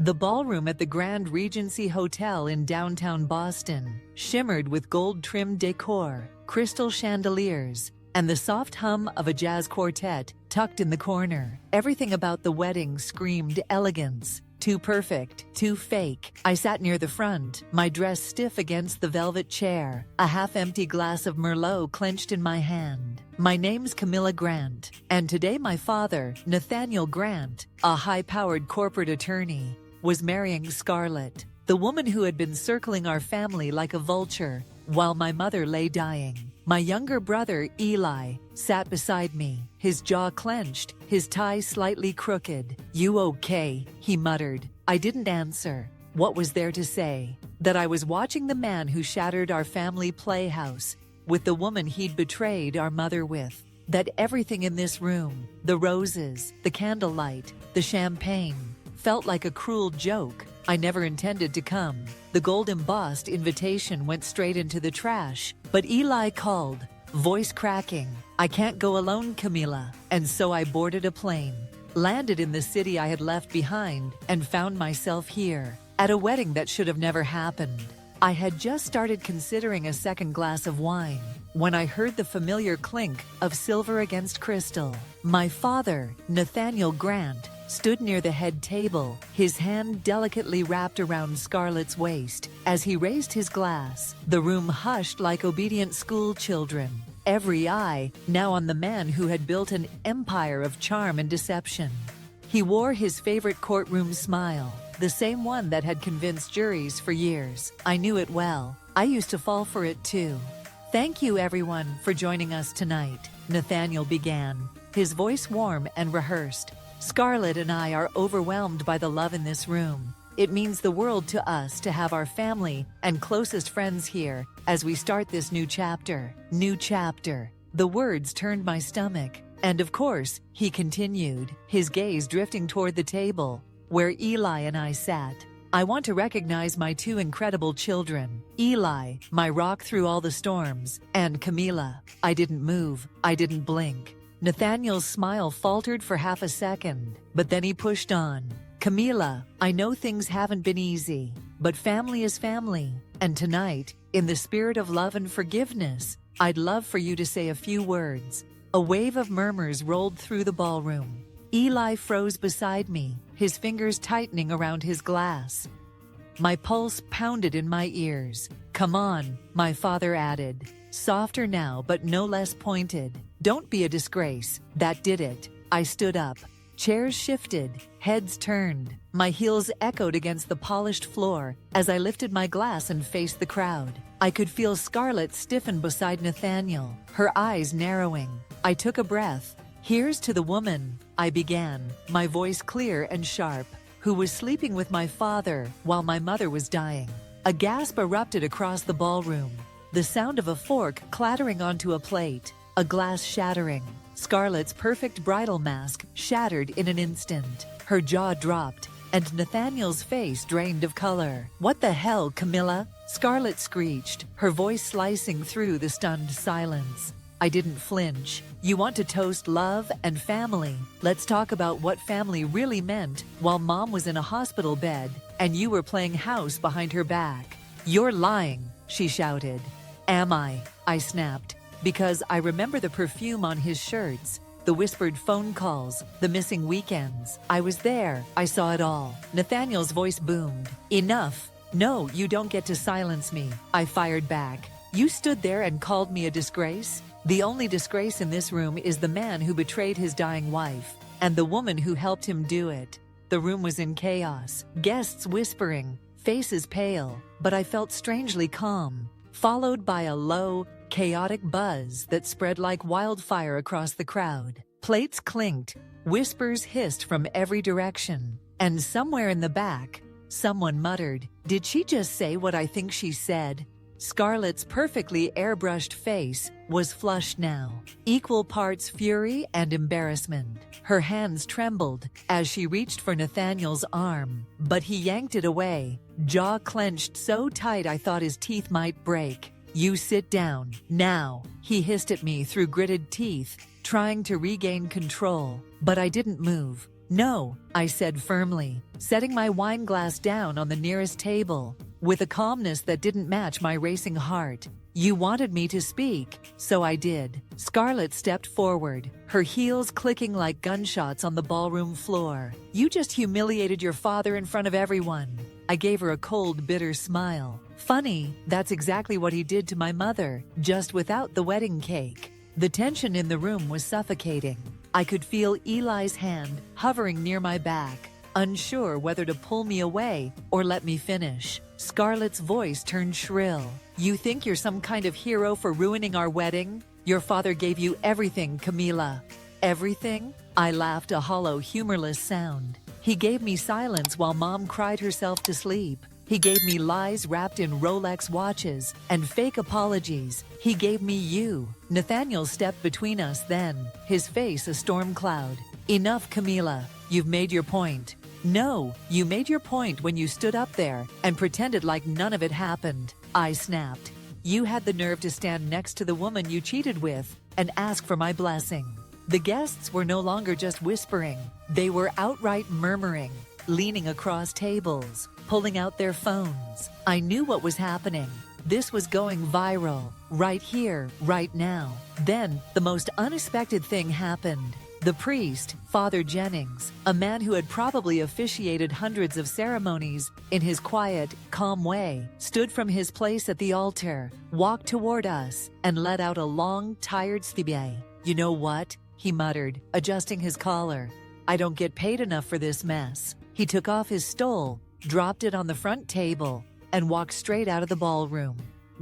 The ballroom at the Grand Regency Hotel in downtown Boston shimmered with gold-trimmed decor, crystal chandeliers, and the soft hum of a jazz quartet tucked in the corner. Everything about the wedding screamed elegance. Too perfect, too fake. I sat near the front, my dress stiff against the velvet chair, a half-empty glass of Merlot clenched in my hand. My name's Camilla Grant, and today my father, Nathaniel Grant, a high-powered corporate attorney, was marrying Scarlett, the woman who had been circling our family like a vulture, while my mother lay dying. My younger brother, Eli, sat beside me, his jaw clenched, his tie slightly crooked. "You okay?" he muttered. I didn't answer. What was there to say? That I was watching the man who shattered our family playhouse with the woman he'd betrayed our mother with. That everything in this room, the roses, the candlelight, the champagne, felt like a cruel joke. I never intended to come. The gold-embossed invitation went straight into the trash, but Eli called, voice cracking, "I can't go alone, Camilla." And so I boarded a plane, landed in the city I had left behind, and found myself here, at a wedding that should have never happened. I had just started considering a second glass of wine when I heard the familiar clink of silver against crystal. My father, Nathaniel Grant, stood near the head table, his hand delicately wrapped around Scarlett's waist. As he raised his glass, the room hushed like obedient school children, every eye now on the man who had built an empire of charm and deception. He wore his favorite courtroom smile, the same one that had convinced juries for years. I knew it well. I used to fall for it too. "Thank you, everyone, for joining us tonight," Nathaniel began, his voice warm and rehearsed. "Scarlett and I are overwhelmed by the love in this room. It means the world to us to have our family and closest friends here as we start this new chapter." New chapter. The words turned my stomach. And of course, he continued, his gaze drifting toward the table where Eli and I sat. "I want to recognize my two incredible children. Eli, my rock through all the storms, and Camilla." I didn't move. I didn't blink. Nathaniel's smile faltered for half a second, but then he pushed on. "Camilla, I know things haven't been easy, but family is family. And tonight, in the spirit of love and forgiveness, I'd love for you to say a few words." A wave of murmurs rolled through the ballroom. Eli froze beside me, his fingers tightening around his glass. My pulse pounded in my ears. "Come on," my father added, softer now but no less pointed. "Don't be a disgrace." That did it. I stood up. Chairs shifted, heads turned. My heels echoed against the polished floor as I lifted my glass and faced the crowd. I could feel Scarlett stiffen beside Nathaniel, her eyes narrowing. I took a breath. "Here's to the woman," I began, my voice clear and sharp, "who was sleeping with my father while my mother was dying." A gasp erupted across the ballroom, the sound of a fork clattering onto a plate, a glass shattering. Scarlett's perfect bridal mask shattered in an instant. Her jaw dropped, and Nathaniel's face drained of color. "What the hell, Camilla?" Scarlett screeched, her voice slicing through the stunned silence. I didn't flinch. "You want to toast love and family? Let's talk about what family really meant while Mom was in a hospital bed and you were playing house behind her back." "You're lying," she shouted. "Am I?" I snapped, because I remember the perfume on his shirts, the whispered phone calls, the missing weekends. I was there. I saw it all. Nathaniel's voice boomed. "Enough. No, you don't get to silence me," I fired back. "You stood there and called me a disgrace? The only disgrace in this room is the man who betrayed his dying wife, and the woman who helped him do it." The room was in chaos, guests whispering, faces pale, but I felt strangely calm, followed by a low, chaotic buzz that spread like wildfire across the crowd. Plates clinked, whispers hissed from every direction, and somewhere in the back, someone muttered, "Did she just say what I think she said?" Scarlett's perfectly airbrushed face was flushed now, equal parts fury and embarrassment. Her hands trembled as she reached for Nathaniel's arm, but he yanked it away, jaw clenched so tight I thought his teeth might break. "You sit down, now," he hissed at me through gritted teeth, trying to regain control. But I didn't move. No, I said firmly, setting my wine glass down on the nearest table, with a calmness that didn't match my racing heart. You wanted me to speak, so I did. Scarlett stepped forward, her heels clicking like gunshots on the ballroom floor. You just humiliated your father in front of everyone. I gave her a cold, bitter smile. Funny, that's exactly what he did to my mother, just without the wedding cake. The tension in the room was suffocating. I could feel Eli's hand hovering near my back, unsure whether to pull me away or let me finish. Scarlett's voice turned shrill. You think you're some kind of hero for ruining our wedding? Your father gave you everything, Camila. Everything? I laughed, a hollow, humorless sound. He gave me silence while Mom cried herself to sleep. He gave me lies wrapped in Rolex watches and fake apologies. He gave me you. Nathaniel stepped between us then, his face a storm cloud. Enough, Camila. You've made your point. No, you made your point when you stood up there and pretended like none of it happened. I snapped. You had the nerve to stand next to the woman you cheated with and ask for my blessing. The guests were no longer just whispering. They were outright murmuring, leaning across tables, pulling out their phones. I knew what was happening. This was going viral, right here, right now. Then, the most unexpected thing happened. The priest, Father Jennings, a man who had probably officiated hundreds of ceremonies in his quiet, calm way, stood from his place at the altar, walked toward us, and let out a long, tired "Stibier." You know what? He muttered, adjusting his collar. I don't get paid enough for this mess. He took off his stole, dropped it on the front table, and walked straight out of the ballroom.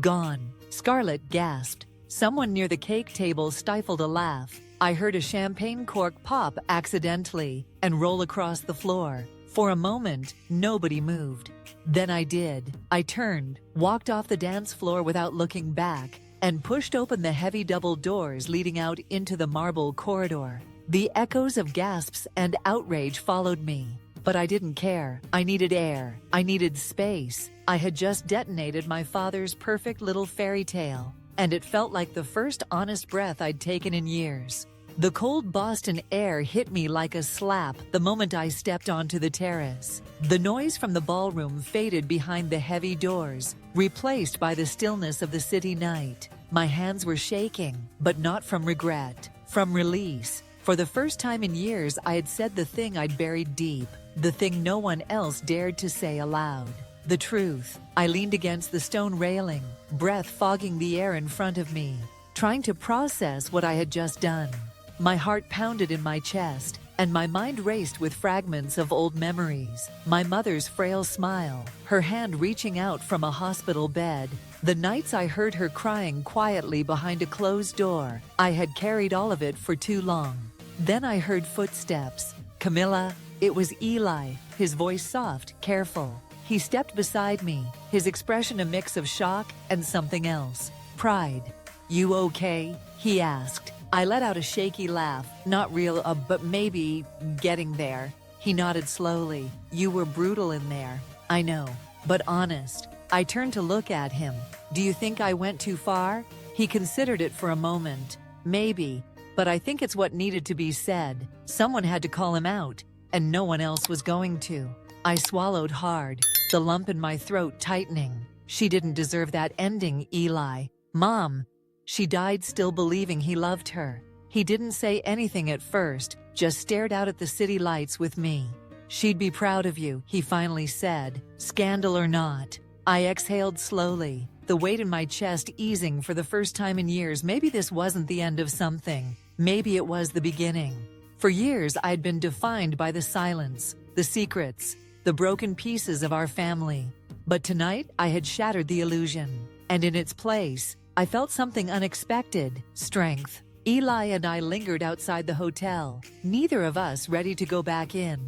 Gone. Scarlett gasped. Someone near the cake table stifled a laugh. I heard a champagne cork pop accidentally and roll across the floor. For a moment, nobody moved. Then I did. I turned, walked off the dance floor without looking back, and pushed open the heavy double doors leading out into the marble corridor. The echoes of gasps and outrage followed me. But I didn't care. I needed air. I needed space. I had just detonated my father's perfect little fairy tale, and it felt like the first honest breath I'd taken in years. The cold Boston air hit me like a slap the moment I stepped onto the terrace. The noise from the ballroom faded behind the heavy doors, replaced by the stillness of the city night. My hands were shaking, but not from regret, from release. For the first time in years, I had said the thing I'd buried deep, the thing no one else dared to say aloud. The truth. I leaned against the stone railing, breath fogging the air in front of me, trying to process what I had just done. My heart pounded in my chest, and my mind raced with fragments of old memories. My mother's frail smile, her hand reaching out from a hospital bed, the nights I heard her crying quietly behind a closed door. I had carried all of it for too long. Then I heard footsteps. Camilla. It was Eli, his voice soft, careful. He stepped beside me, his expression a mix of shock and something else. Pride. You okay? He asked. I let out a shaky laugh, not real, but maybe getting there. He nodded slowly. You were brutal in there. I know, but honest. I turned to look at him. Do you think I went too far? He considered it for a moment. Maybe, but I think it's what needed to be said. Someone had to call him out, and no one else was going to. I swallowed hard, the lump in my throat tightening. She didn't deserve that ending, Eli. Mom. She died still believing he loved her. He didn't say anything at first, just stared out at the city lights with me. She'd be proud of you, he finally said, scandal or not. I exhaled slowly, the weight in my chest easing for the first time in years. Maybe this wasn't the end of something. Maybe it was the beginning. For years, I'd been defined by the silence, the secrets, the broken pieces of our family. But tonight, I had shattered the illusion. And in its place, I felt something unexpected, strength. Eli and I lingered outside the hotel, neither of us ready to go back in.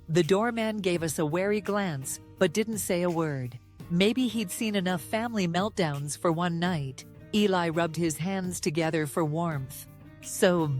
The doorman gave us a wary glance, but didn't say a word. Maybe he'd seen enough family meltdowns for one night. Eli rubbed his hands together for warmth. So,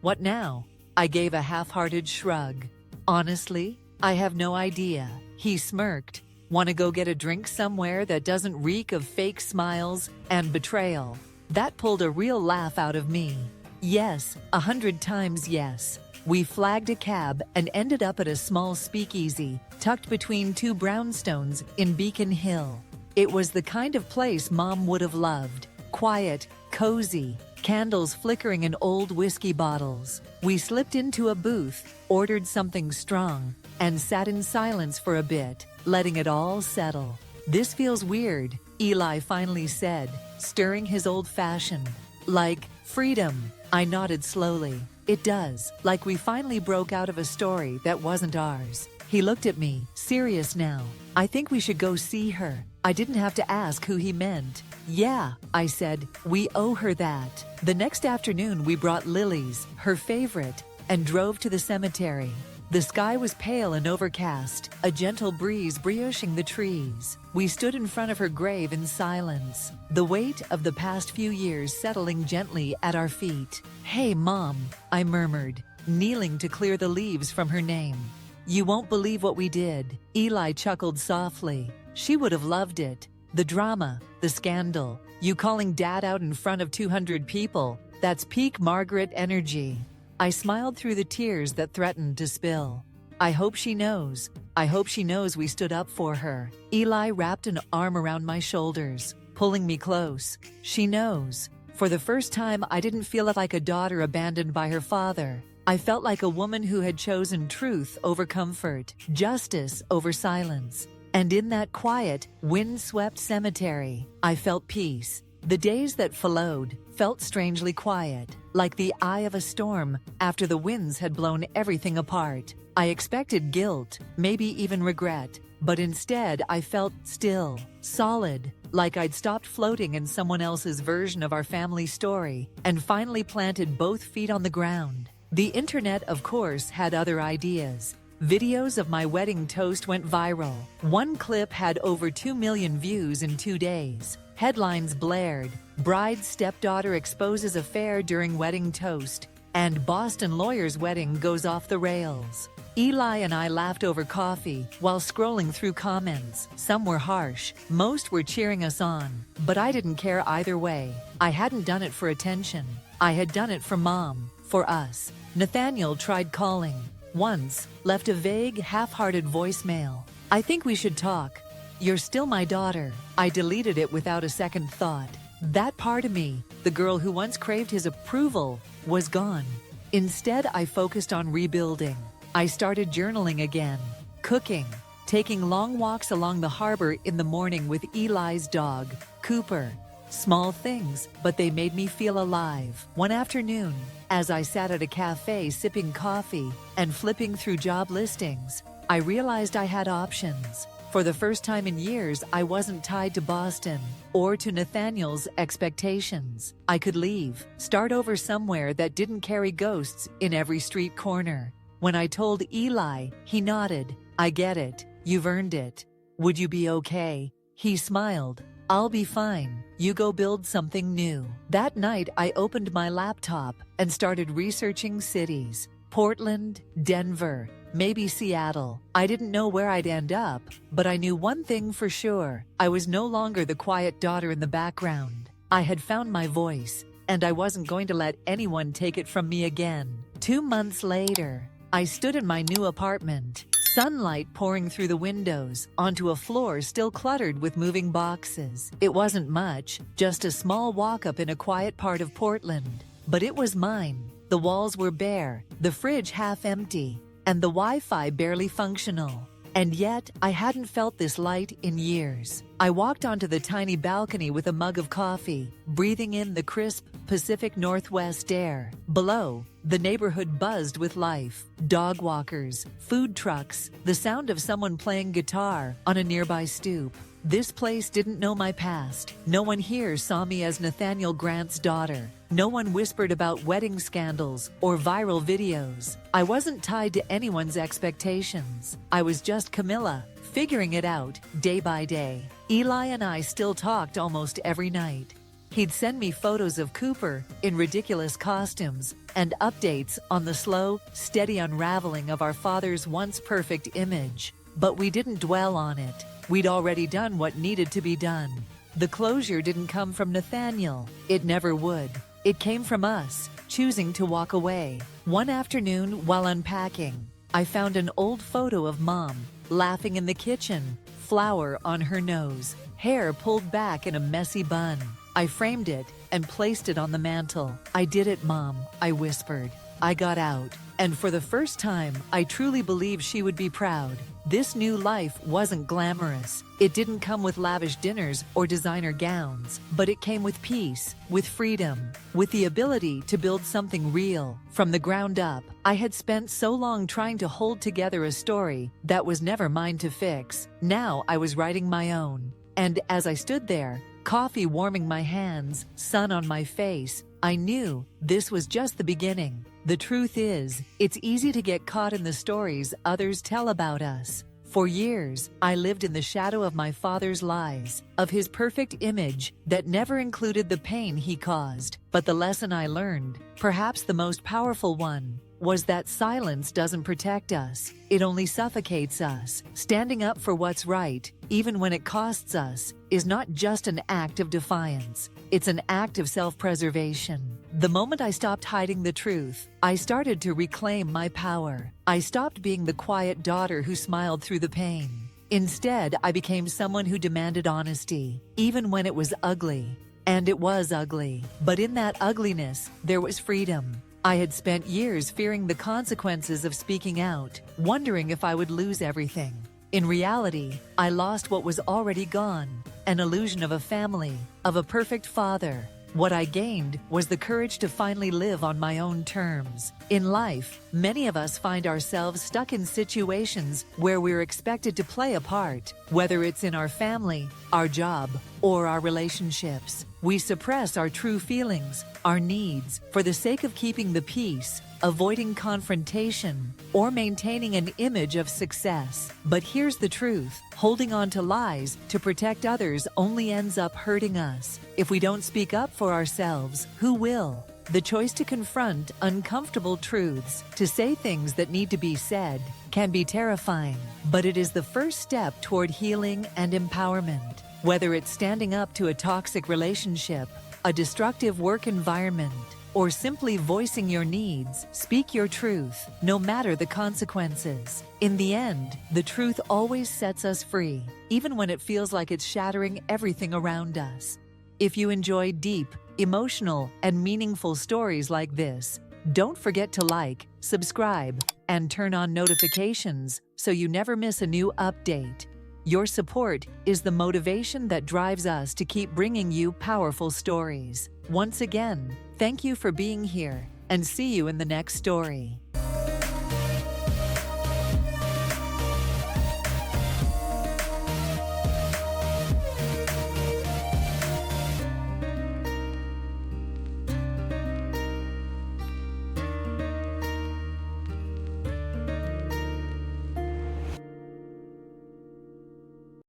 what now? I gave a half-hearted shrug. Honestly, I have no idea. He smirked. Want to go get a drink somewhere that doesn't reek of fake smiles and betrayal? That pulled a real laugh out of me. Yes, 100 times yes. We flagged a cab and ended up at a small speakeasy tucked between two brownstones in Beacon Hill. It was the kind of place Mom would have loved. Quiet, cozy, candles flickering in old whiskey bottles. We slipped into a booth, ordered something strong, and sat in silence for a bit, letting it all settle. "This feels weird," Eli finally said, stirring his old-fashioned. "Like freedom." I nodded slowly. "It does, like we finally broke out of a story that wasn't ours." He looked at me, serious now. "I think we should go see her." I didn't have to ask who he meant. "Yeah," I said, "we owe her that." The next afternoon we brought lilies, her favorite, and drove to the cemetery. The sky was pale and overcast, a gentle breeze brioching the trees. We stood in front of her grave in silence, the weight of the past few years settling gently at our feet. "Hey, Mom," I murmured, kneeling to clear the leaves from her name. "You won't believe what we did." Eli chuckled softly. "She would have loved it. The drama, the scandal, you calling Dad out in front of 200 people. That's peak Margaret energy." I smiled through the tears that threatened to spill. "I hope she knows. I hope she knows we stood up for her." Eli wrapped an arm around my shoulders, pulling me close. "She knows." For the first time, I didn't feel like a daughter abandoned by her father. I felt like a woman who had chosen truth over comfort, justice over silence. And in that quiet, wind-swept cemetery, I felt peace. The days that followed felt strangely quiet, like the eye of a storm after the winds had blown everything apart. I expected guilt, maybe even regret, but instead I felt still, solid, like I'd stopped floating in someone else's version of our family story and finally planted both feet on the ground. The internet, of course, had other ideas. Videos of my wedding toast went viral. One clip had over 2 million views in 2 days. Headlines blared, "Bride's stepdaughter exposes affair during wedding toast," and "Boston lawyer's wedding goes off the rails." Eli and I laughed over coffee while scrolling through comments. Some were harsh, most were cheering us on, but I didn't care either way. I hadn't done it for attention. I had done it for Mom, for us. Nathaniel tried calling. Once, left a vague, half-hearted voicemail. "I think we should talk. You're still my daughter." I deleted it without a second thought. That part of me, the girl who once craved his approval, was gone. Instead, I focused on rebuilding. I started journaling again, cooking, taking long walks along the harbor in the morning with Eli's dog, Cooper. Small things, but they made me feel alive. One afternoon, as I sat at a cafe sipping coffee and flipping through job listings, I realized I had options. For the first time in years, I wasn't tied to Boston or to Nathaniel's expectations. I could leave, start over somewhere that didn't carry ghosts in every street corner. When I told Eli, he nodded. "I get it. You've earned it." "Would you be okay?" He smiled. "I'll be fine. You go build something new." That night, I opened my laptop and started researching cities. Portland, Denver, maybe Seattle. I didn't know where I'd end up, but I knew one thing for sure. I was no longer the quiet daughter in the background. I had found my voice, and I wasn't going to let anyone take it from me again. 2 months later, I stood in my new apartment, sunlight pouring through the windows, onto a floor still cluttered with moving boxes. It wasn't much, just a small walk-up in a quiet part of Portland. But it was mine. The walls were bare, the fridge half empty, and the Wi-Fi barely functional. And yet, I hadn't felt this light in years. I walked onto the tiny balcony with a mug of coffee, breathing in the crisp Pacific Northwest air. Below, the neighborhood buzzed with life. Dog walkers, food trucks, the sound of someone playing guitar on a nearby stoop. This place didn't know my past. No one here saw me as Nathaniel Grant's daughter. No one whispered about wedding scandals or viral videos. I wasn't tied to anyone's expectations. I was just Camilla, figuring it out day by day. Eli and I still talked almost every night. He'd send me photos of Cooper in ridiculous costumes and updates on the slow, steady unraveling of our father's once perfect image. But we didn't dwell on it. We'd already done what needed to be done. The closure didn't come from Nathaniel. It never would. It came from us, choosing to walk away. One afternoon, while unpacking, I found an old photo of Mom, laughing in the kitchen, flour on her nose, hair pulled back in a messy bun. I framed it and placed it on the mantel. "I did it, Mom," I whispered. I got out, and for the first time, I truly believed she would be proud. This new life wasn't glamorous. It didn't come with lavish dinners or designer gowns, but it came with peace, with freedom, with the ability to build something real from the ground up. I had spent so long trying to hold together a story that was never mine to fix. Now I was writing my own. And as I stood there, coffee warming my hands, sun on my face, I knew this was just the beginning. The truth is, it's easy to get caught in the stories others tell about us. For years, I lived in the shadow of my father's lies, of his perfect image that never included the pain he caused. But the lesson I learned, perhaps the most powerful one, was that silence doesn't protect us. It only suffocates us. Standing up for what's right, even when it costs us, is not just an act of defiance. It's an act of self-preservation. The moment I stopped hiding the truth, I started to reclaim my power. I stopped being the quiet daughter who smiled through the pain. Instead, I became someone who demanded honesty, even when it was ugly. And it was ugly. But in that ugliness, there was freedom. I had spent years fearing the consequences of speaking out, wondering if I would lose everything. In reality, I lost what was already gone, an illusion of a family, of a perfect father. What I gained was the courage to finally live on my own terms. In life, many of us find ourselves stuck in situations where we're expected to play a part, whether it's in our family, our job, or our relationships. We suppress our true feelings, our needs, for the sake of keeping the peace, avoiding confrontation, or maintaining an image of success. But here's the truth. Holding on to lies to protect others only ends up hurting us. If we don't speak up for ourselves, who will? The choice to confront uncomfortable truths, to say things that need to be said, can be terrifying, but it is the first step toward healing and empowerment. Whether it's standing up to a toxic relationship, a destructive work environment, or simply voicing your needs, speak your truth, no matter the consequences. In the end, the truth always sets us free, even when it feels like it's shattering everything around us. If you enjoy deep, emotional, and meaningful stories like this, don't forget to like, subscribe, and turn on notifications so you never miss a new update. Your support is the motivation that drives us to keep bringing you powerful stories. Once again, thank you for being here, and see you in the next story.